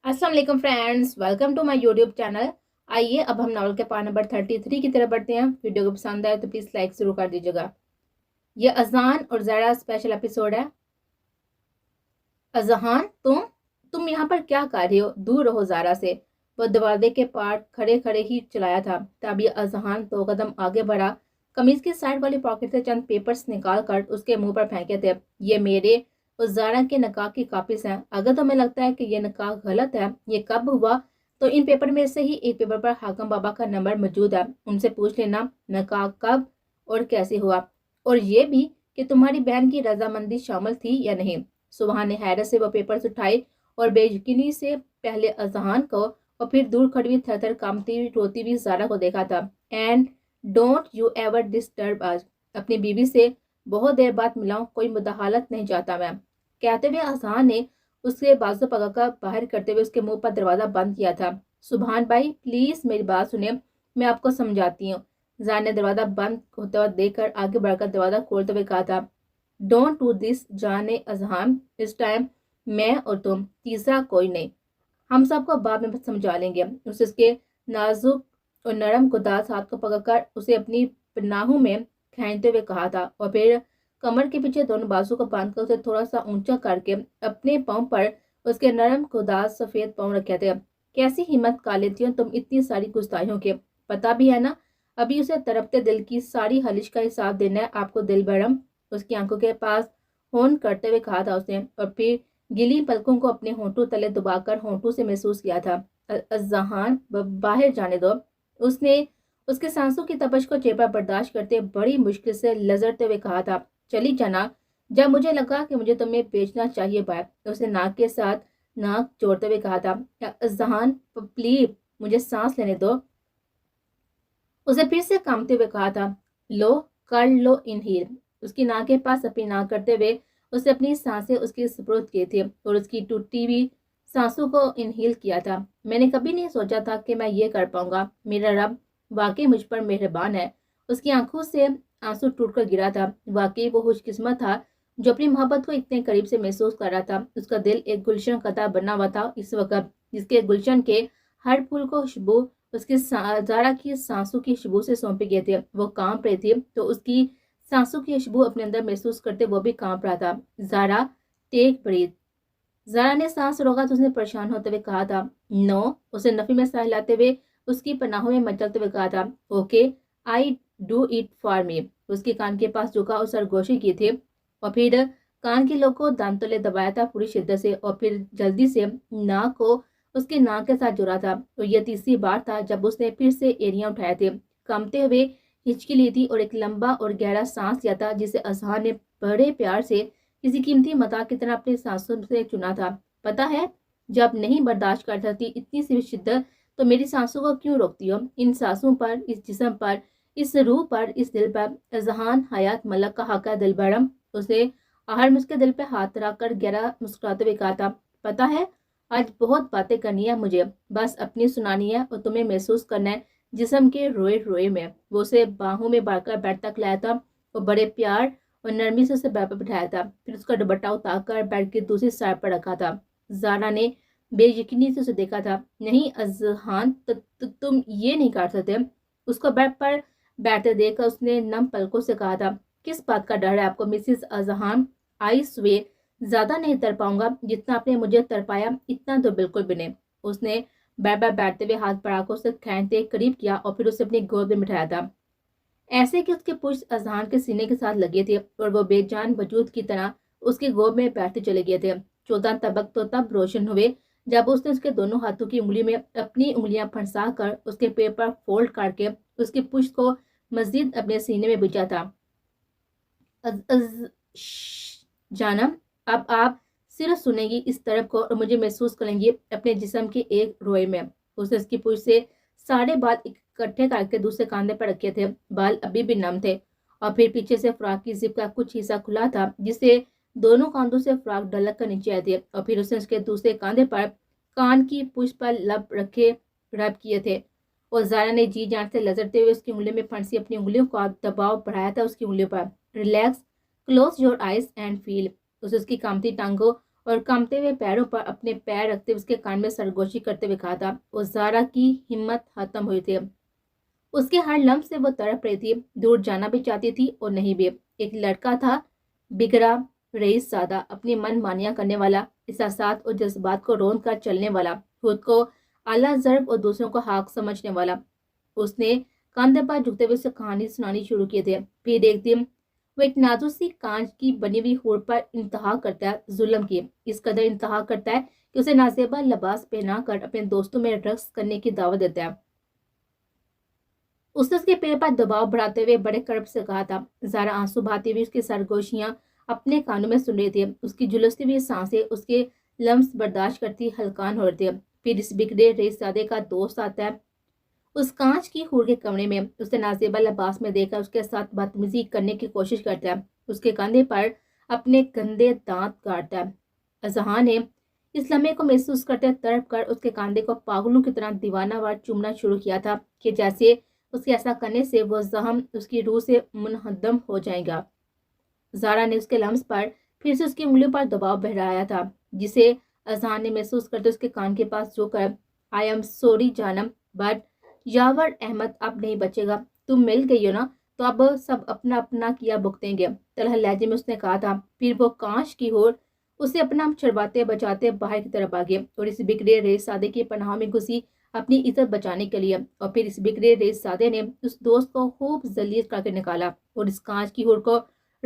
अस्सलाम वालेकुम friends, welcome to my YouTube channel. आइए अब हम नॉवल के पार्ट नंबर 33 की तरफ बढ़ते हैं। वीडियो को पसंद आए तो प्लीज़ लाइक ज़रूर कर दीजिएगा। ये अजान और ज़रा स्पेशल एपिसोड है। अजहान, तुम यहाँ पर क्या कर रही हो? दूर रहो ज़ारा से। वो दरवाजे के पार खड़े खड़े ही चलाया था। तभी अजहान 2 कदम आगे बढ़ा। कमीज की साइड वाली पॉकेट से चंद पेपर्स निकाल कर उसके मुंह पर फेंके थे। ये मेरे और ज़ारा के निकाह की कापिस हैं। अगर तुम्हें लगता है कि ये निकाह गलत है, ये कब हुआ, तो इन पेपर में से ही एक पेपर पर हाकम बाबा का नंबर मौजूद है। उनसे पूछ लेना निकाह कब और कैसे हुआ, और ये भी कि तुम्हारी बहन की रजामंदी शामिल थी या नहीं। सुबहान ने हैरत से वो पेपर्स उठाए और बेयकीनी से पहले अजहान को और फिर दूर खड़ी हुई थर थर कांपती रोती हुई ज़ारा को देखा था। And don't you ever disturb us. अपनी बीवी से बहुत देर बाद मिला हूं, कोई मुदाहलत नहीं चाहता मैं। कहते हुए अजहान ने उसके बाजू पकड़कर बाहर करते हुए उसके मुंह पर दरवाजा बंद किया था। सुबहान भाई, प्लीज मेरी बात सुने, मैं आपको समझाती हूँ। ज़ारा ने दरवाजा बंद होता हुआ देखकर आगे बढ़कर दरवाजा खोलते हुए कहा था, डोंट डू दिस जाने अजहान, इस टाइम मैं और तुम, तीसरा कोई नहीं। हम सबको बाद में समझा लेंगे। उसके नाजुक और नरम गुदास हाथ को पकड़कर उसे अपनी पनाहों में खींचते हुए कहा था, और फिर कमर के पीछे दोनों बाजू को बांधकर उसे थोड़ा सा ऊंचा करके अपने पांव पर उसके नरम गुदास सफेद पांव रखे थे। कैसी हिम्मत कर लेती हो तुम इतनी सारी गुस्ताखियों के, पता भी है ना? अभी उसे तड़पते दिल की सारी हलिश का हिसाब देना है आपको, दिल बरम। उसकी आंखों के पास होन करते हुए कहा था उसने, और फिर गिली पलकों को अपने होंठों तले दबाकर होंठों से महसूस किया था। अज़हान, बाहर जाने दो। उसने उसके सांसों की तपश को चेपा बर्दाश्त करते बड़ी मुश्किल से लजरते हुए कहा था, चली जाना। जब मुझे लगा कि मुझे तुम्हें बेचना चाहिए बाहर, उसने नाक के साथ नाक जोड़ते हुए कहा था, अज़हान प्लीज मुझे सांस लेने दो। उसे फिर से कांपते हुए कहा था, लो कर लो इनहेल। उसकी नाक के पास अपनी नाक करते हुए उसने अपनी सांसें उसके सुपुर्द किए थे और उसकी टूटी हुई सांसों को इनहेल किया था। मैंने कभी नहीं सोचा था कि मैं ये कर पाऊंगा। मेरा रब वाकई मुझ पर मेहरबान है। उसकी आंखों से आंसू टूटकर गिरा था। वाकई वो खुशकिस्मत था जो अपनी मोहब्बत को इतने करीब से महसूस कर रहा था। उसका दिल एक गुलशन कता बना हुआ था इस वक्त, जिसके गुलशन के हर फूल को खुशबू उसकी ज़ारा की सांसों की खुशबू से सौंपे गए थे। वो कांप रहे थे तो उसकी सांसों की खुशबू अपने अंदर महसूस करते वो भी कांप रहा था। Zaara take breathe. ज़ारा ने सांस रोका तो उसने परेशान होते हुए कहा था, नो। उसे नफी में सांस लाते हुए उसकी पनाहों में मचलते हुए कहा था, okay I do it for me. उसके कान के पास झुका और सरगोशी की थी और फिर कान के लोग को दांतों ले दबाया था पूरी शिद्दत से, और फिर जल्दी से नाक को उसके नाक के साथ जुड़ा था। और यह तीसरी बार था जब उसने फिर से एरिया उठाए थे, कांपते हुए हिचकी ली थी और एक लंबा और गहरा सांस लिया था, जिसे अजहार ने बड़े प्यार से किसी कीमती मता की तरह अपने सांसों से चुना था। पता है, जब नहीं बर्दाश्त कर सकती इतनी सी शिद्दत तो मेरी सांसों को क्यों रोकती हो? इन सांसों पर, इस जिस्म पर, इस रूह पर, इस दिल पर। अजहान हयात मलक का हक है दिल बरम। उसे आहर में उसके दिल पे हाथ रखकर गहरा मुस्कुराते हुए कहा था, पता है आज बहुत बातें करनी है मुझे, बस अपनी सुनानी है और तुम्हें महसूस करना है जिस्म के रोए रोए में। वो उसे बाहों में बांधकर बेड तक लाया था और बड़े प्यार और नरमी से उसे बेड पर बिठाया था। फिर उसका दुपट्टा उतारकर बेड की दूसरी साइड पर रखा था। ज़ारा ने बेयकीनी से उसे देखा था। नहीं अजहान, तुम ये नहीं कर सकते। उसको बेड पर बैठते देखकर उसने नम पलकों से कहा था, किस बात का डर है आपको मिसिस अजहान? आई स्वे ज्यादा नहीं तर पाऊंगा, जितना आपने मुझे तरपाया इतना तो बिल्कुल भी नहीं। उसने बैठ बैठते हुए हाथ बढ़ाकर उसे खींचते करीब किया और फिर उसे अपनी गोद में बिठाया था, ऐसे कि उसके पुष्ट अजहान के सीने के साथ लगे थे और वो बेजान वजूद की तरह उसकी गोद में बैठते चले गए थे। 14 तबक तो तब रोशन हुए जब उसने उसके दोनों हाथों की उंगली में अपनी उंगलियां फंसा कर उसके पेट पर फोल्ड करके उसके पुष्ट को मजीद अपने सीने में बिछा था। जानम, अब आप सिर्फ सुनेंगी इस तरफ को और मुझे महसूस करेंगी अपने जिस्म के एक रोए में। उसने उसकी पूंछ से सारे बाल इकट्ठे करके दूसरे कांधे पर रखे थे। बाल अभी भी नम थे और फिर पीछे से फ्रॉक की जिप का कुछ हिस्सा खुला था, जिससे दोनों कांधों से फ्रॉक ढलक कर नीचे आए थे। और फिर उसने उसके दूसरे कांधे पर कान की पूंछ पर लब रखे रब किए थे और ज़ारा ने जी जान से लजरते हुए उसकी उंगलियों में फंसी अपनी उंगलियों का दबाव बढ़ाया था उसकी उंगलियों पर। Relax, close your eyes and feel. उसे उसकी कामती टांगों اور کانپتے ہوئے پیروں پر اپنے پیر رکھتے اس کے کان میں سرگوشی کرتے ہوئے کہا تھا۔ وہ زارا کی ہمت ختم ہوئی تھی، اس کے ہر لمح سے وہ تڑپ رہی تھی، دور جانا بھی چاہتی تھی اور نہیں بھی۔ ایک لڑکا تھا، بگڑا، رئیس زادہ، اپنی من مانیاں کرنے والا، احساسات اور جذبات کو روند کر چلنے والا، خود کو اعلیٰ ضرب اور دوسروں کو حق سمجھنے والا۔ اس نے کاندھے پر جھکتے ہوئے اسے کہانی سنانی شروع کی تھی۔ پھر ایک دن وہ ایک نازک سی کانچ کی بنی ہوئی ہور پر انتہا کرتا ہے ظلم کی، اس قدر انتہا کرتا ہے کہ اسے نازیبا لباس پہنا کر اپنے دوستوں میں رقص کرنے کی دعوت دیتا ہے۔ اس نے اس کے پیر پر دباؤ بڑھاتے ہوئے بڑے کرب سے کہا تھا۔ زارا آنسو بہاتی ہوئی اس کی سرگوشیاں اپنے کانوں میں سن رہی تھی، اس کی جھلستی ہوئی سانسیں اس کے لمس برداشت کرتی ہلکان ہو رہی تھی۔ پھر اس بگڑے رئیس زادے کا دوست آتا ہے اس کانچ کی ہور کے کمرے میں، اسے نازیبا لباس میں دیکھ کر اس کے ساتھ بدتمیزی کرنے کی کوشش کرتا ہے، اس کے کاندھے پر اپنے گندے دانت کاٹتا ہے۔ اذہان نے اس لمحے کو محسوس کرتے تڑپ کر اس کے کاندھے کو پاگلوں کی طرح دیوانہ وار چومنا شروع کیا تھا کہ جیسے اس کے ایسا کرنے سے وہ زخم اس کی روح سے منہدم ہو جائے گا۔ زارا نے اس کے لمس پر پھر سے اس کی انگلیوں پر دباؤ بڑھایا تھا، جسے اذہان نے محسوس کرتے اس کے کان کے پاس جو کر "I am sorry جانم، but Yawar Ahmad اب نہیں بچے گا، تم مل گئی ہو نا، تو اب سب اپنا اپنا کیا بھگتیں گے"۔ تلخ لہجے میں اس نے کہا تھا۔ پھر وہ کانچ کی ہور اسے اپنا چھڑواتے بچاتے باہر کی طرف آگے اور اس بگڑے رئیس زادے کی پناہ میں گھسی اپنی عزت بچانے کے لیے۔ اور پھر اس بگڑے رئیس زادے نے اس دوست کو خوب ذلیل کر کے نکالا اور اس کانچ کی ہور کو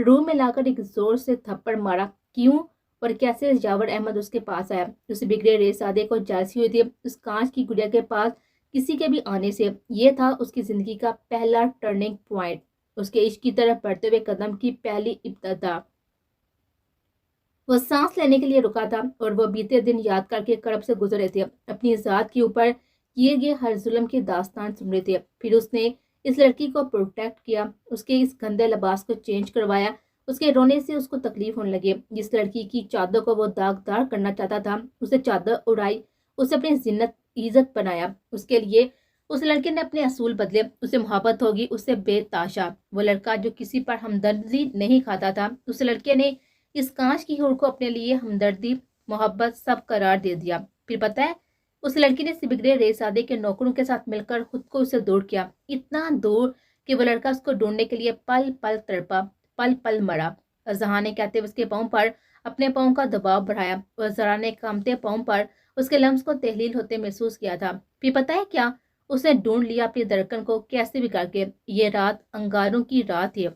روم میں لا کر ایک زور سے تھپڑ مارا۔ کیوں اور کیسے یاور احمد اس کے پاس آیا؟ اس بگڑے رئیس زادے کو جالسی ہوئی تھی اس کانچ کی گڑیا کے پاس کسی کے بھی آنے سے۔ یہ تھا اس کی زندگی کا پہلا ٹرننگ پوائنٹ، اس کے عشق کی طرف بڑھتے ہوئے قدم کی پہلی ابتدا۔ وہ سانس لینے کے لیے رکا تھا اور وہ بیتے دن یاد کر کے کرب سے گزر رہے تھے، اپنی ذات کے اوپر کیے گئے ہر ظلم کی داستان سن رہے تھے۔ پھر اس نے اس لڑکی کو پروٹیکٹ کیا، اس کے اس گندے لباس کو چینج کروایا، اس کے رونے سے اس کو تکلیف ہونے لگی۔ جس لڑکی کی چادر کو وہ داغدار کرنا چاہتا تھا، اسے چادر اڑائی، اسے اپنی زینت عزت بنایا۔ اس کے لیے اس لڑکے نے اپنے اصول بدلے، اسے محبت ہوگی اس سے بے تاشا۔ وہ لڑکا جو کسی پر ہمدردی نہیں کھاتا تھا، اس لڑکے نے اس کانچ کی ہور کو اپنے لیے ہمدردی، محبت سب قرار دے دیا۔ پھر پتہ ہے اس لڑکی نے بگڑے رئیس زادے کے نوکروں کے ساتھ مل کر خود کو اسے دور کیا، اتنا دور کہ وہ لڑکا اس کو ڈھونڈنے کے لیے پل پل تڑپا، پل پل مرا۔ اذہان نے کہتے ہوئے اس کے پاؤں پر اپنے پاؤں کا دباؤ بڑھایا اور زارا نے کامتے پاؤں پر اس کے لمس کو تحلیل ہوتے محسوس کیا تھا۔ پھر پتہ ہے کیا، اس نے ڈھونڈ لیا اپنی دھڑکن کو کیسے بھی کر کے۔ یہ رات انگاروں کی رات تھی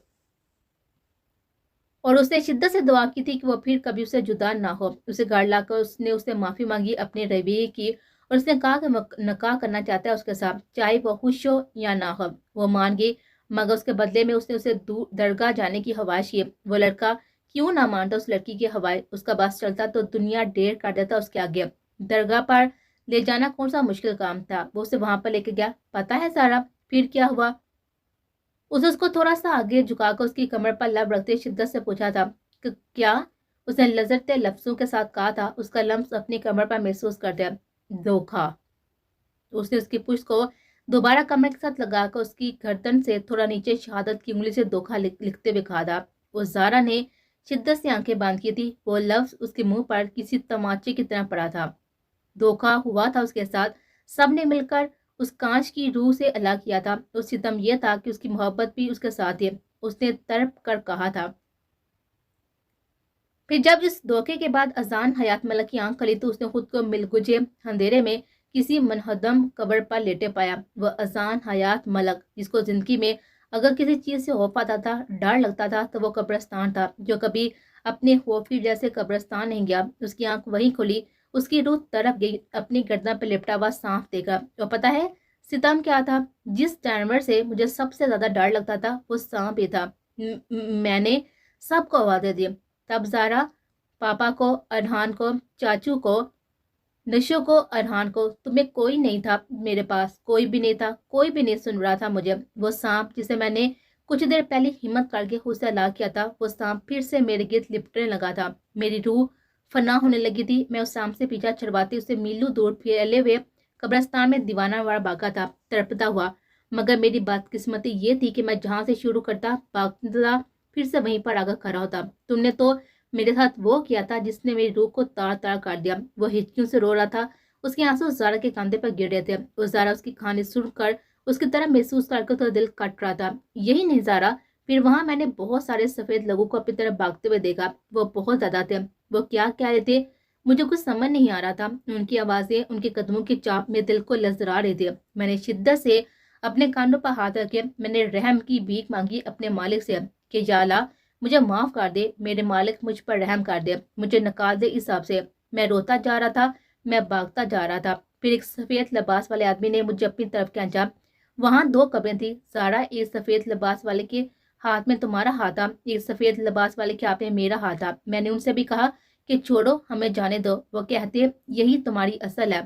اور اس نے شدت سے دعا کی تھی کہ وہ پھر کبھی اسے جدا نہ ہو۔ اسے گھر لا کر اس نے اسے معافی مانگی اپنے رویے کی اور اس نے کہا کہ نکاح کرنا چاہتا ہے اس کے ساتھ، چاہے وہ خوش ہو یا نہ ہو۔ وہ مان گئی، مگر اس کے بدلے میں اس نے اسے درگاہ جانے کی خواہش کی۔ وہ لڑکا کیوں نہ مانتا اس لڑکی کی خواہش، اس کا بس چلتا تو دنیا ڈیر کر دیتا اس کے آگے۔ درگاہ پر لے جانا کون سا مشکل کام تھا، وہ اسے وہاں پر لے کے گیا۔ پتہ ہے سارا پھر کیا ہوا؟ اس کو تھوڑا سا آگے جھکا کر اس کی کمر پر لب رکھتے شدت سے پوچھا تھا کہ کیا؟ اس نے لذرتے لفظوں کے ساتھ کہا تھا، اس کا لمس اپنی کمر پر محسوس کر دیا۔ دھوکھا۔ اس نے اس کی پشت کو دوبارہ کمر کے ساتھ لگا کر اس کی گردن سے تھوڑا نیچے شہادت کی انگلی سے دھوکھا لکھتے ہوئے کہا تھا۔ اس زارا نے شدت سے آنکھیں بند کی تھی، وہ لفظ اس کے منہ پر کسی تماچے کی طرح پڑا تھا۔ دھوکھا ہوا تھا اس کے ساتھ، سب نے مل کر اس کانچ کی روح سے الگ کیا تھا۔ اس ستم یہ تھا کہ اس کی محبت بھی اس کے ساتھ تھی، اس نے تڑپ کر کہا تھا۔ پھر جب اس دھوکے کے بعد اذان حیات ملک کی آنکھ کھلی تو اس نے خود کو مل گجے اندھیرے میں کسی منہدم قبر پر لیٹے پایا۔ وہ اذان حیات ملک جس کو زندگی میں اگر کسی چیز سے خوف آتا تھا، ڈر لگتا تھا، تو وہ قبرستان تھا، جو کبھی اپنے خوف کی وجہ سے قبرستان نہیں گیا۔ اس کی آنکھ وہیں کھلی، اس کی روح تڑپ گئی اپنی گردن پہ لپٹا ہوا سانپ دے گا۔ اور پتہ ہے ستم کیا تھا؟ جس جانور سے مجھے سب سے زیادہ ڈر لگتا تھا وہ سانپ ہی تھا۔ میں نے سب کو آواز دے دی، تب زارا، پاپا کو، ارحان کو، چاچو کو، نشو کو، ارحان کو، تمہیں کوئی نہیں تھا میرے پاس، کوئی بھی نہیں تھا، کوئی بھی نہیں سن رہا تھا مجھے۔ وہ سانپ جسے میں نے کچھ دیر پہلے ہمت کر کے خود سے ہلاک کیا تھا، وہ سانپ پھر سے میرے گرد لپٹنے لگا تھا۔ میری روح فنا ہونے لگی تھی، میں اس سانپ سے پیچھا چھڑواتی اسے میلوں دور پھیلے ہوئے قبرستان میں دیوانہ وار بھاگا تھا، تڑپتا ہوا۔ مگر میری بدقسمتی یہ تھی کہ میں جہاں سے شروع کرتا بھاگتا پھر سے وہیں پر آگے کھڑا ہوتا۔ تم نے تو میرے ساتھ وہ کیا تھا جس نے میری روح کو تار تار کر دیا۔ وہ ہچکیوں سے رو رہا تھا، اس کے آنسو زارا کے کاندھے پر گر رہے تھے اور زارا اس کی کہانی سن کر اس کی طرح محسوس کر کے تو دل کٹ رہا تھا۔ یہی نہیں زارا، پھر وہاں میں نے بہت سارے سفید لوگوں کو اپنی طرف بھاگتے ہوئے دیکھا۔ وہ بہت زیادہ تھے۔ وہ کیا کہہ رہے تھے مجھے کچھ سمجھ نہیں آ رہا تھا۔ ان کی آوازیں، ان کے قدموں کی چاپ میں دل کو لرزا رہے تھے۔ میں نے شدت سے اپنے کانوں پر ہاتھ رکھے، میں نے رحم کی بھیک مانگی اپنے مالک سے کہ یا اللہ مجھے معاف کر دے، میرے مالک مجھ پر رحم کر دے، مجھے نکال دے اس حساب سے۔ میں روتا جا رہا تھا، میں بھاگتا جا رہا تھا۔ پھر ایک سفید لباس والے آدمی نے مجھے اپنی طرف کھینچا۔ وہاں دو قبریں تھیں زارا، ایک سفید لباس والے کے ہاتھ میں تمہارا ہاتھ تھا، ایک سفید لباس والے کے ہاتھ میں میرا ہاتھ تھا۔ میں نے ان سے بھی کہا کہ چھوڑو ہمیں جانے دو۔ وہ کہتے یہی تمہاری اصل ہے۔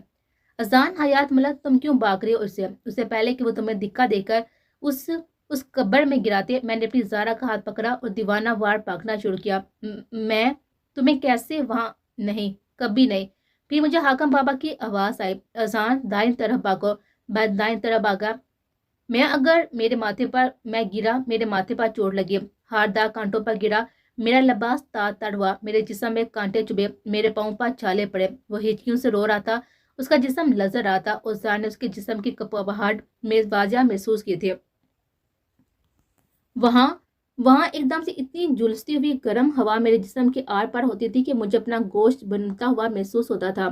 اذان حیات ملک تم کیوں بھاگ رہے ہو اسے پہلے کہ وہ تمہیں دھکا دے کر اس قبر میں گراتے۔ میں نے اپنی زارا کا ہاتھ پکڑا اور دیوانہ وار بھاگنا شروع کیا۔ میں تمہیں کیسے وہاں نہیں، کبھی نہیں۔ پھر مجھے حاکم بابا کی آواز آئی، اذان دائیں طرف بھاگو۔ میں دائیں طرف بھاگا۔ میں اگر میرے ماتھے پر میں گرا، میرے ماتھے پر چوٹ لگی، ہاردار کانٹوں پر گرا، میرا لباس تار تار ہوا، میرے جسم میں کانٹے چبھے، میرے پاؤں پر چھالے پڑے۔ وہ ہچکیوں سے رو رہا تھا، اس کا جسم لرز رہا تھا اور زار نے اس کے جسم کی کپواہٹ میں واضح محسوس کی تھی۔ وہاں ایک دم سے اتنی جھلستی ہوئی گرم ہوا میرے جسم کے آر پار ہوتی تھی کہ مجھے اپنا گوشت بنتا ہوا محسوس ہوتا تھا۔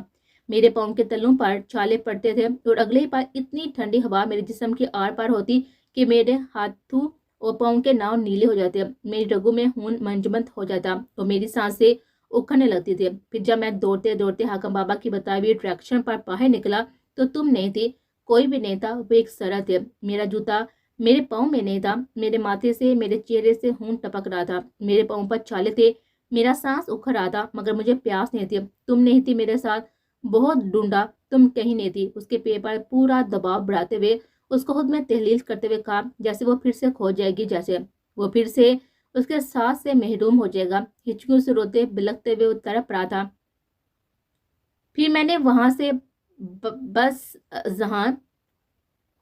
میرے پاؤں کے تلوں پر چھالے پڑتے تھے اور اگلے ہی پار اتنی ٹھنڈی ہوا میرے جسم کے آر پار ہوتی کہ میرے ہاتھوں اور پاؤں کے ناؤ نیلے ہو جاتے، میری رگوں میں خون منجمد ہو جاتا اور میری سانسیں اکھڑنے لگتی تھی۔ پھر جب میں دوڑتے دوڑتے حاکم بابا کی بتائی ہوئی ڈائریکشن پر باہر نکلا تو تم نہیں تھی، کوئی بھی نہیں تھا، وہ ایک سرحد تھے۔ میرا جوتا میرے پاؤں میں نہیں تھا، میرے ماتھے سے، میرے چہرے سے خون ٹپک رہا تھا، میرے پاؤں پر چھالے تھے، میرا سانس اکھڑ رہا تھا، مگر مجھے پیاس نہیں تھی۔ تم نہیں تھی میرے ساتھ، بہت ڈھونڈا، تم کہیں نہیں تھی۔ اس کے پیر پر پورا دباؤ بڑھاتے ہوئے اس کو خود میں تحلیل کرتے ہوئے کہا جیسے وہ پھر سے کھو جائے گی، جیسے وہ پھر سے اس کے ساتھ سے محروم ہو جائے گا۔ ہچکیوں سے روتے بلکتے ہوئے وہ تڑپ رہا تھا۔ پھر میں نے وہاں سے بس ذہان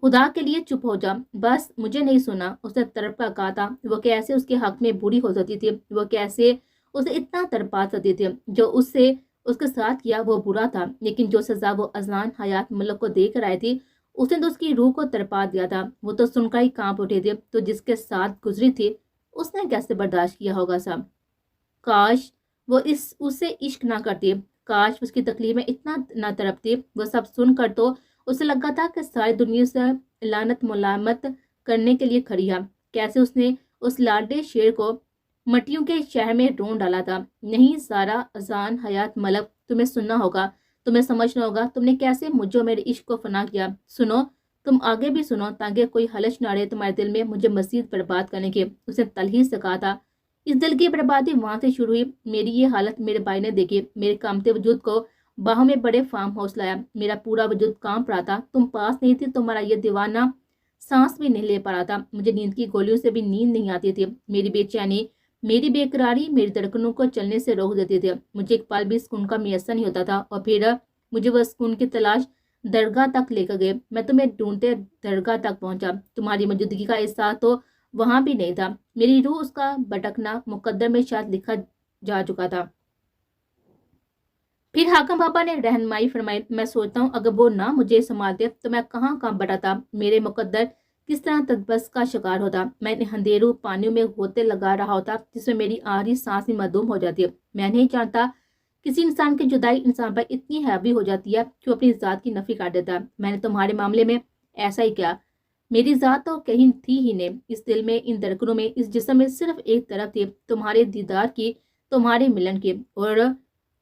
خدا کے لیے چپ ہو جا، بس مجھے نہیں سنا، اس نے تڑپ کر کہا تھا۔ وہ کیسے اس کے حق میں بری ہو سکتی تھی، وہ کیسے اسے اتنا تڑپا سکتی تھی، جو اس کے ساتھ کیا وہ برا تھا، لیکن جو سزا وہ اذان حیات ملک کو دے کر آئی تھی اس نے تو اس کی روح کو تڑپا دیا تھا۔ وہ تو سن کر ہی کانپ اٹھے تھے، تو جس کے ساتھ گزری تھی اس نے کیسے برداشت کیا ہوگا صاحب؟ کاش وہ اس سے عشق نہ کرتی، کاش اس کی تکلیف میں اتنا نہ تڑپتی۔ وہ سب سن کر تو اسے لگا تھا کہ ساری دنیا سے لعنت ملامت کرنے کے لیے کھڑی ہے۔ کیسے اس نے اس لاڈلے شیر کو مٹیوں کے شہر میں ڈھونڈ ڈالا تھا۔ نہیں سارا اذان حیات ملک، تمہیں سننا ہوگا، تمہیں سمجھنا ہوگا، تم نے کیسے مجھے میرے عشق کو فنا کیا۔ سنو، تم آگے بھی سنو تاکہ کوئی حلش نہ رہے تمہارے دل میں مجھے مزید برباد کرنے کی۔ اسے تلخی سے کہا تھا۔ اس دل کی بربادی وہاں سے شروع ہوئی۔ میری یہ حالت میرے بھائی نے دیکھی، میرے کامتے وجود کو باہوں میں بڑے فام حوصلہ آیا، میرا پورا وجود کانپ رہا تھا۔ تم پاس نہیں تھی، تمہارا یہ دیوانہ سانس بھی نہیں لے پا رہا تھا، مجھے نیند کی گولیوں سے بھی نیند نہیں آتی تھی۔ میری بے چینی، میری بے قراری میری دھڑکنوں کو چلنے سے روک دیتی تھی۔ مجھے ایک پل بھی سکون کا میسر نہیں ہوتا تھا، اور پھر مجھے وہ سکون کی تلاش درگاہ تک لے کر گئے۔ میں تمہیں ڈھونڈتے درگاہ تک پہنچا، تمہاری موجودگی کا احساس تو وہاں بھی نہیں تھا۔ میری روح اس کا بھٹکنا مقدر میں شاید لکھا جا چکا تھا۔ پھر حاکم بابا نے رہنمائی فرمائی۔ میں سوچتا ہوں اگر وہ نہ مجھے سنبھالتے تو میں کہاں بڑھاتا، میرے مقدر کس طرح تدبس کا شکار ہوتا۔ میں اندھیروں پانیوں میں غوطے لگا رہا ہوتا جس میں میری آخری سانس ہی معدوم ہو جاتی ہے۔ میں نہیں جانتا کسی انسان کی جدائی انسان پر اتنی حاوی ہو جاتی ہے کہ وہ اپنی ذات کی نفی کر دیتا ہے۔ میں نے تمہارے معاملے میں ایسا ہی کیا۔ میری ذات تو کہیں تھی ہی نہیں، اس دل میں، ان دھڑکنوں میں، اس جسم میں صرف ایک طرف تھی، تمہارے دیدار کی، تمہارے ملن کی۔ اور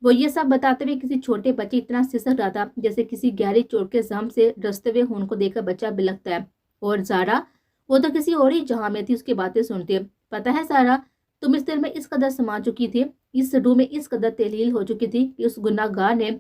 وہ یہ سب بتاتے ہوئے کسی چھوٹے بچے اتنا سسک رہا تھا جیسے کسی گہری چوٹ کے زخم سے رستے ہوئے خون کو دیکھ کر بچہ بلکتا ہے۔ اور زارا، وہ تو کسی اور ہی جہاں میں تھی، اس کی باتیں سنتے۔ پتہ ہے سارا، تم اس دل میں اس قدر سما چکی تھی، اس روح میں اس قدر تحلیل ہو چکی تھی کہ اس گناہ گار نے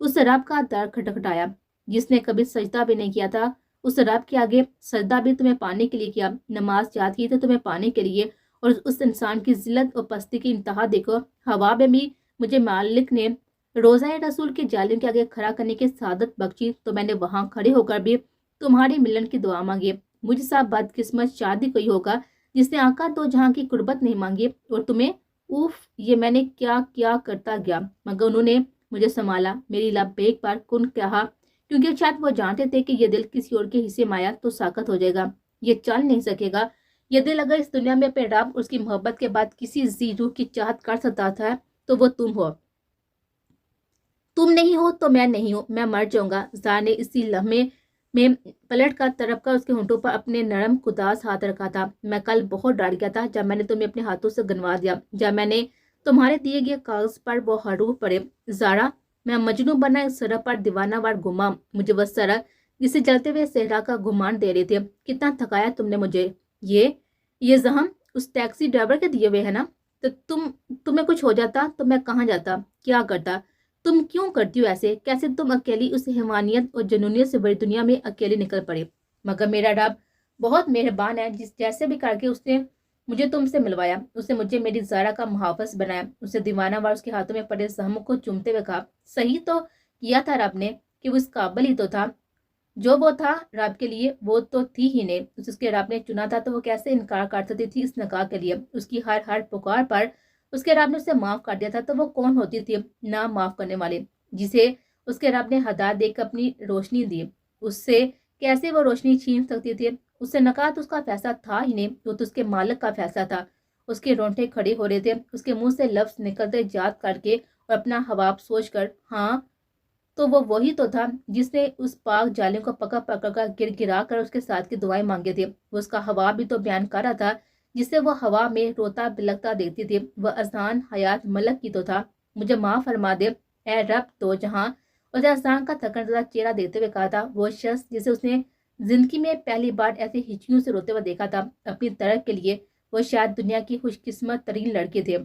اس رب کا در کھٹکھٹایا جس نے کبھی سجدہ بھی نہیں کیا تھا۔ اس رب کے آگے سجدہ بھی تمہیں پانے کے لیے کیا، نماز یاد کی تھی تمہیں پانے کے لیے۔ اور اس انسان کی ذلت اور پستی کی انتہا دیکھو، ہوا میں بھی مجھے مالک نے روزہ رسول کے جالیوں کے آگے کھڑا کرنے کی سعادت بخشی، تو میں نے وہاں کھڑے ہو کر بھی تمہاری ملن کی دعا مانگی۔ مجھ سا بدقسمت شادی کوئی ہوگا جس نے آقا دو جہاں کی قربت نہیں مانگی اور تمہیں उफ, ये मैंने क्या क्या करता गया, मगर उन्होंने मुझे संभाला, मेरी लबैक पर कुन कहा, क्योंकि शायद वो जानते थे कि ये दिल किसी और के हिस्से में आया तो साकत हो जाएगा, ये चल नहीं सकेगा। ये दिल अगर इस दुनिया में अपने रब और उसकी मोहब्बत के बाद किसी जी रूह की चाहत कर सकता था तो वो तुम हो। तुम नहीं हो तो मैं नहीं हूँ, मैं मर जाऊंगा। ज़ार ने इसी लम्हे में पलट कर तरफ कर उसके होंठों पर अपने नरम कुदास हाथ रखा था। मैं कल बहुत डर गया था जब मैंने तुम्हें अपने हाथों से गनवा दिया, जब मैंने तुम्हारे दिए गए कागज पर वो हरूफ पड़े। ज़ारा, मैं मजनू बना इस सड़क पर दीवाना वार घुमा, मुझे वह सड़क जिसे जलते हुए सहरा का घुमान दे रहे थे। कितना थकाया तुमने मुझे। ये जहम उस टैक्सी ड्राइवर के दिए हुए है ना? तो तुम्हें कुछ हो जाता तो मैं कहाँ जाता, क्या करता? तुम क्यों करती हो ऐसे? कैसे तुम अकेली उस हैवानियत और जुनूनियत से भरी दुनिया में अकेले निकल पड़े? मगर मेरा रब बहुत मेहरबान है, जिस जैसे भी करके उसने मुझे तुमसे मिलवाया। उसने मुझे मेरी ज़ारा का मुहाफ़िज बनाया। उसने दीवाना वार उसके हाथों में पड़े जख्मों को चूमते हुए कहा, सही तो किया था रब ने कि वो इस काबिल ही तो था। जो वो था रब के लिए वो तो थी ही नहीं। उसके रब ने चुना था तो वो कैसे इनकार कर सकती थी इस निकाह के लिए? उसकी हर हर पुकार पर उसके रब ने उसे माफ कर दिया था, तो वो कौन होती थी ना माफ करने वाली, जिसे उसके रब ने हदायत देकर अपनी रोशनी दी? उससे कैसे वो रोशनी छीन सकती थी? उससे नकाह तो उसका फैसला था ही नहीं, वो तो उसके मालिक का फैसला था। उसके रोंगटे खड़े हो रहे थे, उसके मुंह से लफ्ज निकलते याद करके और अपना हवाब सोच कर। हाँ, तो वो वही तो था जिसने उस पाक जालिम को पकड़ पकड़ कर गिर गिरा कर उसके साथ की दुआएं मांगी थी। वो उसका हवा भी तो बयान कर रहा था, जिससे वो हवा में रोता बिलकता देखती थी। वह अजान हयात मलक की तो था। मुझे माफ फरमा दे ए रब तो जहां। उसे अजान का थकनदा चेहरा देखते हुए कहा था वो शख्स जिसे उसने जिंदगी में पहली बार ऐसे हिचकियों से रोते हुए देखा था अपनी तरफ के लिए। वो शायद दुनिया की खुशकिस्मत तरीन लड़के थे,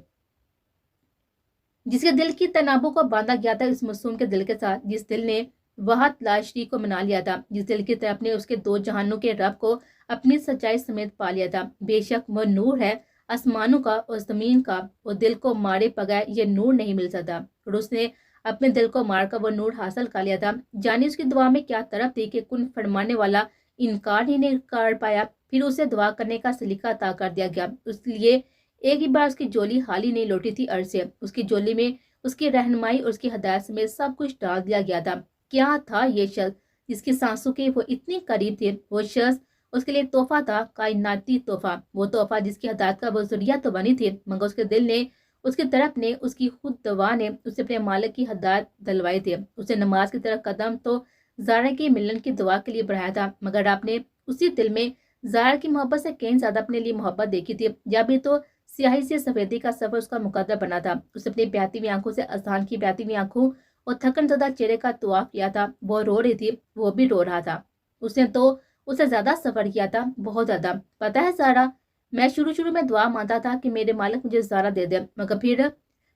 जिसके दिल की तनाबों को बांधा गया था इस मासूम के दिल के साथ, जिस दिल ने वह लाशरी को मना लिया था, जिस दिल की तरफ ने उसके दो जहानों के रब को अपनी सच्चाई समेत पा लिया था। बेशक वह नूर है आसमानों का और जमीन का, और दिल को मारे बगैर ये नूर नहीं मिल सकता। और उसने अपने दिल को मारकर वो नूर हासिल कर लिया था। जानी उसकी दुआ में क्या तरफ थी कि कुन फरमाने वाला इनकार ही नहीं कर पाया। फिर उसे दुआ करने का सलीका अता कर दिया गया। इसलिए एक ही बार उसकी झोली हाली नहीं लौटी थी अर्ज से। उसकी झोली में उसकी रहनुमाई और उसकी हदायत समेत सब कुछ डाल दिया गया था। क्या था ये शख्स जिसकी सांसों के वो इतनी करीब थे? वो शख्स उसके लिए तोहफा था, कायनाती तोहफा। वो तोहफा जिसकी हदायत का वो जरिया तो बनी थी, मगर उसके दिल ने, उसकी तरफ ने, उसकी खुद दवा ने उसे अपने मालिक की हदायत दिलवाई थी। उसे नमाज की तरफ कदम तो ज़ारा की मिलन की दुआ के लिए बढ़ाया था, मगर आपने उसी दिल में ज़ारा की मोहब्बत से कहीं ज्यादा अपने लिए मोहब्बत देखी थी। जब भी तो स्याही से सफेदी का सफर उसका मुकद्दर बना था। उसने अपनी बहती हुई आंखों से अजान की बहती हुई आंखों और थकन ज़दा चेहरे का तुआफ किया था। वो रो रही थी, वो भी रो रहा था। उसने तो उससे ज्यादा सफर किया था, बहुत ज्यादा। पता है सारा, मैं शुरू शुरू में दुआ मांगता था कि मेरे मालिक मुझे ज़ारा दे दे, मगर फिर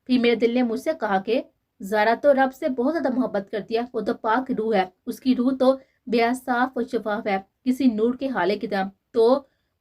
मेरे दिल ने मुझसे कहा कि ज़ारा तो रब से बहुत ज्यादा मोहब्बत करती है। वो तो पाक रूह है, उसकी रूह तो बेहद साफ और शफाफ है, किसी नूर के हाले की तरह। तो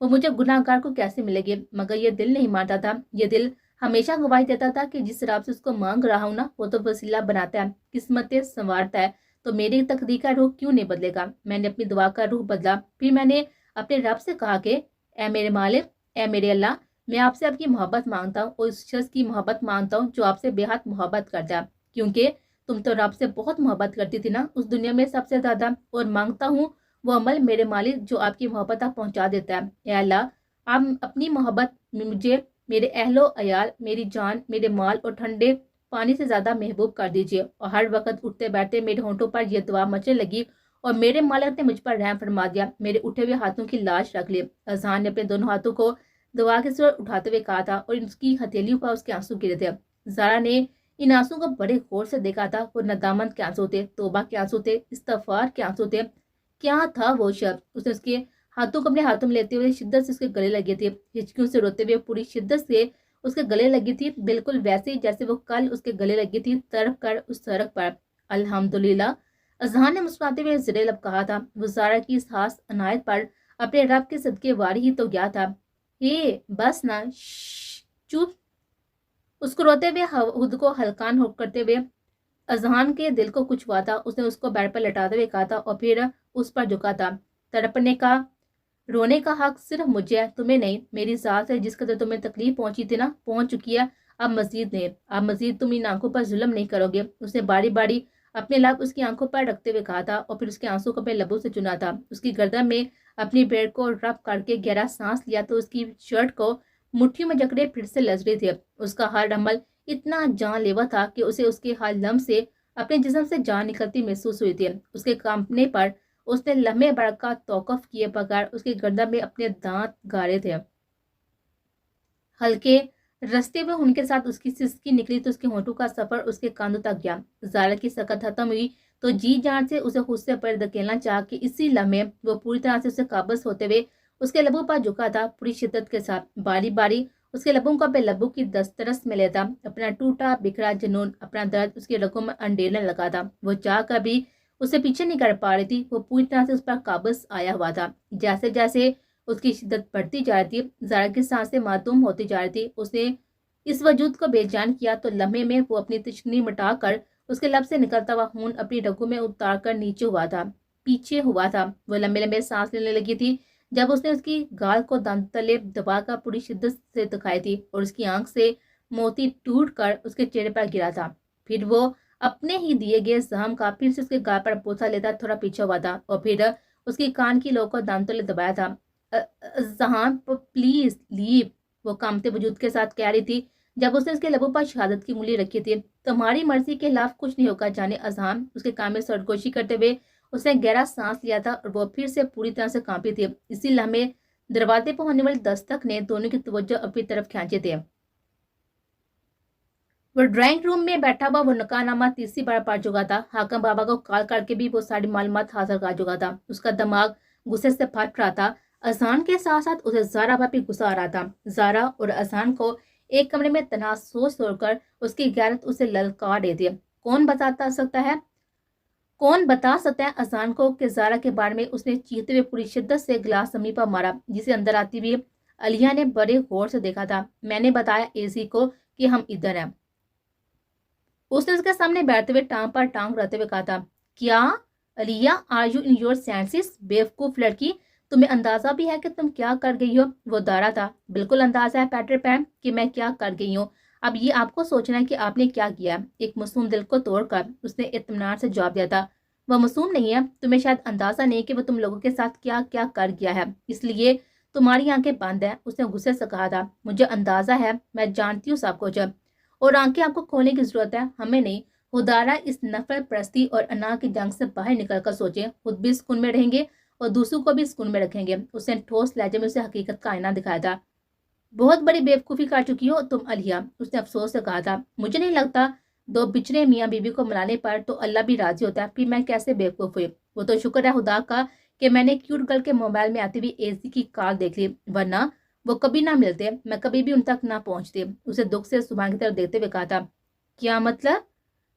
वो मुझे गुनाहगार को कैसे मिलेगी? मगर ये दिल नहीं मानता था। ये दिल हमेशा गवाही देता था कि जिस रब से उसको मांग रहा हूँ ना, वो तो वसीला बनाता है, किस्मतें संवारता है। तो मेरी तकदीर का रूह क्यों नहीं बदलेगा? मैंने अपनी दुआ का रूह बदला। फिर मैंने अपने रब से कहा कि ए मेरे मालिक, ए मेरे अल्लाह, मैं आपसे आपकी मोहब्बत मांगता हूँ और उस शख्स की मोहब्बत मांगता हूँ जो आपसे बेहद मोहब्बत करता है, क्योंकि तुम तो रब से बहुत मोहब्बत करती थी ना उस दुनिया में सबसे ज्यादा। और मांगता हूँ वो अमल मेरे मालिक जो आपकी मोहब्बत तक पहुंचा देता है। या अल्लाह, आप अपनी मोहब्बत में मुझे मेरे अहलो अयाल, मेरी जान, मेरे माल और ठंडे पानी से ज्यादा महबूब कर दीजिए। और हर वक्त उठते बैठते मेरे होंठों पर यह दुआ मचने लगी और मेरे मालिक ने मुझ पर रहम फरमा दिया, मेरे उठे हुए हाथों की लाश रख ली। अजहान ने अपने दोनों हाथों को दुआ के सिर उठाते हुए कहा था और उसकी हथेलियों पर उसके आंसू गिरे थे। ज़ारा ने इन आंसू को बड़े गौर से देखा था। वो नदामत के आंसू थे, तौबा के आंसू थे, इस्तगफार के आंसू थे। क्या था वो शब्द? उसने उसके हाथों को अपने हाथों में लेते हुए शिद्दत से उसके गले लगी थी, हिचकियों से रोते हुए पूरी शिद्दत से उसके गले लगी थी, बिल्कुल वैसे ही जैसे वो कल उसके गले लगी थी तरफ कर उस सड़क पर। अल्हम्दुलिल्लाह, अजहान ने मुस्कुराते हुए ज़ेरे लब कहा था। वो ज़ारा की इस खास अनायत पर अपने रब के सदके वारी ही तो गया था। हे बस ना, चुप। उसको रोते हुए खुद को हल्कान हो करते हुए अजहान के दिल को कुछ हुआ था। उसने उसको बेड पर लटाते हुए कहा था और फिर उस पर झुका था। तड़पने का, रोने का हक सिर्फ मुझे है, तुम्हें नहीं। मेरी सास है जिस कदर तुम्हें तकलीफ पहुंची थी ना, पहुंच चुकी है। अब मजीद तुम इन आंखों पर जुल्म नहीं करोगे। उसने बारी बारी अपने लब उसकी आंखों पर रखते हुए कहा था और फिर उसके आंसू को अपने लबों से चुना था। उसकी गर्दन में अपनी बेड़ को रब करके गहरा सांस लिया तो उसकी शर्ट को मुट्ठी में जकड़े फिर से लज रहे थे। उसका हर अमल इतना जानलेवा था कि उसे उसके हर लम्ह से अपने जिस्म से जान निकलती महसूस हुई थी। उसके कांपने पर उसने लम्हे भर का तौकफ किए बगैर उसके गर्दन में अपने दांत गाड़े थे। हल्के रस्ते में उनके साथ उसकी सिसकी निकली तो उसके होंठों का सफर उसके कानों तक गया। जारा की सकत खत्म हुई तो जी जान से उसे खुद से पर धकेलना चाह कि इसी लम्हे वो पूरी तरह से उसे काबज होते हुए उसके लबों पर झुका था। पूरी शिद्दत के साथ बारी बारी उसके लबों को अपने लबों की दस्तरस में लेता। अपना टूटा बिखरा जुनून, अपना दर्द उसके रगों में अंडेलने लगा था। वो चाह कर भी उसे पीछे नहीं कर पा रही थी। वो पूरी तरह से उस पर काबज आया हुआ था। जैसे जैसे उसकी शिद्दत बढ़ती जा रही थी, जारा की सांसें मासूम होती जा रही थी। उसने इस वजूद को बेजान किया तो लम्हे में वो अपनी तशनी मिटाकर उसके लब से निकलता हुआ खून अपनी रगों में उतार कर नीचे हुआ था, पीछे हुआ था। वो लंबे लंबे सांस लेने लगी थी जब उसने उसकी गाल को दांत तले दबाकर पूरी शिद्दत से दिखाई थी और उसकी आंख से मोती टूट कर उसके चेहरे पर गिरा था। फिर वो अपने ही दिए गए जहम का फिर से उसके गाल पर पोसा लेता थोड़ा पीछे हुआ था और फिर उसकी कान की लो को दांत तले दबाया था। जहां प्लीज लीव, वो कामते वजूद के साथ कह रही थी जब उसने उसके लबों पर शहादत की उंगली रखी थी। तुम्हारी मर्जी के खिलाफ कुछ नहीं होगा जाने अजहान, उसके कान में सरगोशी करते हुए उसने गहरा सांस लिया था और वो फिर से पूरी तरह से कांपी थी। इसी लम्हे दरवाजे पर होने वाली दस्तक ने दोनों की तवज्जो अपनी तरफ खींचे थे। वो ड्राइंग रूम में बैठा हुआ वो नकानामा तीसरी बार पढ़ चुका था। हाकम बाबा को कॉल करके भी वो सारी मालूमात हासिल कर चुका था। उसका दिमाग गुस्से से फट रहा था। अजान के साथ साथ उसे जारा पर भी गुस्सा आ रहा था। जारा और अजान को एक कमरे में तनाव सोच तोड़कर उसकी गैरत उसे ललकार रही थी। कौन बता सकता है अजान को कि जारा के बारे में उसने चीखते हुए पूरी शिद्दत से गिलास जमीन पर मारा, जिसे अंदर आती हुई अलिया ने बड़े गौर से देखा था। मैंने बताया एसी को कि हम इधर हैं। उसने उसके सामने बैठते हुए टांग पर टांग रहते हुए कहा था। क्या Alia, are you in your senses? बेवकूफ लड़की, तुम्हें अंदाजा भी है कि तुम क्या कर गई हो? वो दारा था। बिल्कुल अंदाजा है पैटर पैन कि मैं क्या कर गई हूँ। अब ये आपको सोचना है कि आपने क्या किया। एक मासूम दिल को तोड़कर उसने इत्मीनान से जवाब दिया था। वह मासूम नहीं है। तुम्हें शायद अंदाजा नहीं कि वो तुम लोगों के साथ क्या क्या कर गया है, इसलिए तुम्हारी आंखें बंद है। उसने गुस्से से कहा था। मुझे अंदाजा है, मैं जानती हूँ सब कुछ, और आंखें आपको खोलने की जरूरत है, हमें नहीं। खुदारा इस नफरत परस्ती और अना की जंग से बाहर निकल कर सोचे। खुद भी सुकून में रहेंगे और दूसरों को भी सुकून में रखेंगे। उसने ठोस लहजे में उसे हकीकत का आईना दिखाया था। बहुत बड़ी बेवकूफ़ी कर चुकी हो तुम अलिया, उसने अफसोस से कहा था। मुझे नहीं लगता दो बिछड़े मियाँ बीवी को मनाने पर तो अल्लाह भी राजी होता है। फिर मैं कैसे बेवकूफ़ हुई? वो तो शुक्र है खुदा का कि मैंने क्यूट गर्ल के मोबाइल में आती हुई एसी की कॉल देख ली, वरना वो कभी ना मिलते, मैं कभी भी उन तक ना पहुंचती। उसे दुख से सुबह की तरफ देखते हुए कहा था। क्या मतलब?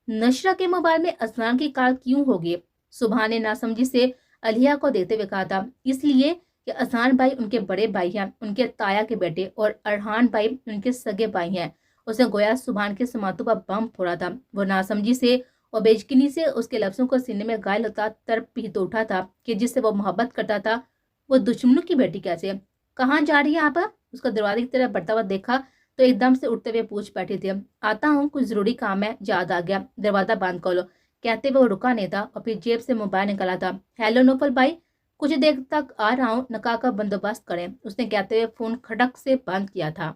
नशरा के मोबाइल में असलान की कॉल क्यों होगी? सुबह ने नासमझी से अलिया को देखते हुए कहा था। इसलिए कि अजान भाई उनके बड़े भाई हैं, उनके ताया के बेटे, और अरहान भाई उनके सगे भाई हैं। उसने गोया सुबहान के समातों पर बम फोड़ा था। वो नासमझी से और बेजकिनी से उसके लफ्जों को सीने में घायल होता तड़प भी तो उठा था कि जिससे वो मोहब्बत करता था वो दुश्मनों की बेटी कैसे? कहाँ जा रही है आप? उसको दरवाजे की तरफ बढ़ता हुआ देखा तो एकदम से उठते हुए पूछ बैठी थी। आता हूँ, कुछ जरूरी काम है, याद आ गया, दरवाजा बंद कर लो, कहते हुए वो रुका नहीं था और फिर जेब से मोबाइल निकाला था। हेलो नोफल भाई, कुछ देर तक आ रहा हूँ, नका का बंदोबस्त करें, उसने कहते हुए फोन खड़क से बंद किया था।